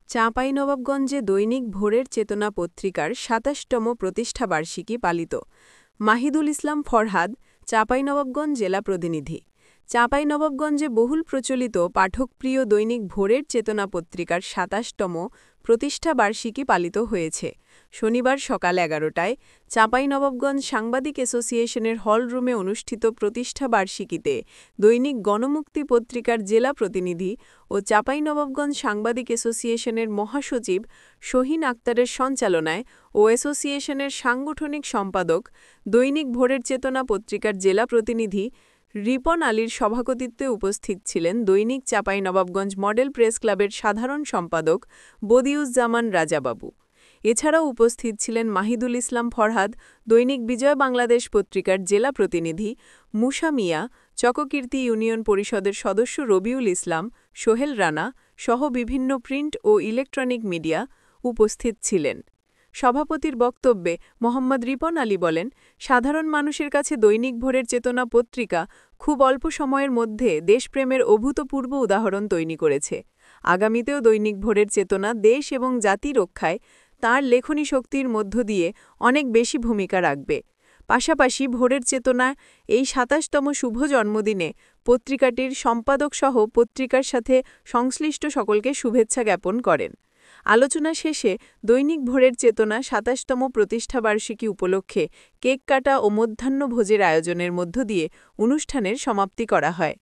চাঁপাইনবাবগঞ্জে দৈনিক ভোরের চেতনা পত্রিকার ২৭তম প্রতিষ্ঠাবার্ষিকী পালিত। মাহিদুল ইসলাম ফরহাদ, চাঁপাইনবাবগঞ্জ জেলা প্রতিনিধি। চাঁপাইনবাবগঞ্জে বহুল প্রচলিত পাঠকপ্রিয় দৈনিক ভোরের চেতনা পত্রিকার ২৭তম প্রতিষ্ঠাবার্ষিকী পালিত হয়েছে শনিবার সকাল ১১টায় চাঁপাইনবাবগঞ্জ সাংবাদিক অ্যাসোসিয়েশনের হলরুমে অনুষ্ঠিত প্রতিষ্ঠাবার্ষিকীতে দৈনিক গণমুক্তি পত্রিকার জেলা প্রতিনিধি ও চাঁপাইনবাবগঞ্জ সাংবাদিক অ্যাসোসিয়েশনের মহাসচিব শহীন আক্তারের সঞ্চালনায় ও অ্যাসোসিয়েশনের সাংগঠনিক সম্পাদক, দৈনিক ভোরের চেতনা পত্রিকার জেলা প্রতিনিধি রিপন আলীর সভাপতিত্বে উপস্থিত ছিলেন দৈনিক চাঁপাইনবাবগঞ্জ মডেল প্রেস ক্লাবের সাধারণ সম্পাদক বদিউজ্জামান রাজাবাবু। এছাড়াও উপস্থিত ছিলেন মাহিদুল ইসলাম ফরহাদ, দৈনিক বিজয় বাংলাদেশ পত্রিকার জেলা প্রতিনিধি মুসা মিয়া, চককীর্তি ইউনিয়ন পরিষদের সদস্য রবিউল ইসলাম, সোহেল রানা সহ বিভিন্ন প্রিন্ট ও ইলেকট্রনিক মিডিয়া উপস্থিত ছিলেন। সভাপতির বক্তব্যে মোহাম্মদ রিপন আলী বলেন, সাধারণ মানুষের কাছে দৈনিক ভোরের চেতনা পত্রিকা খুব অল্প সময়ের মধ্যে দেশপ্রেমের অভূতপূর্ব উদাহরণ তৈরি করেছে। আগামীতেও দৈনিক ভোরের চেতনা দেশ এবং জাতি রক্ষায় তাঁর লেখনী শক্তির মধ্য দিয়ে অনেক বেশি ভূমিকা রাখবে। পাশাপাশি ভোরের চেতনা এই ২৭তম শুভ জন্মদিনে পত্রিকাটির সম্পাদকসহ পত্রিকার সাথে সংশ্লিষ্ট সকলকে শুভেচ্ছা জ্ঞাপন করেন। আলোচনা শেষে দৈনিক ভোরের চেতনা ২৭তম প্রতিষ্ঠাবার্ষিকী উপলক্ষে কেক কাটা ও মধ্যাহ্নভোজের আয়োজনের মধ্য দিয়ে অনুষ্ঠানের সমাপ্তি করা হয়।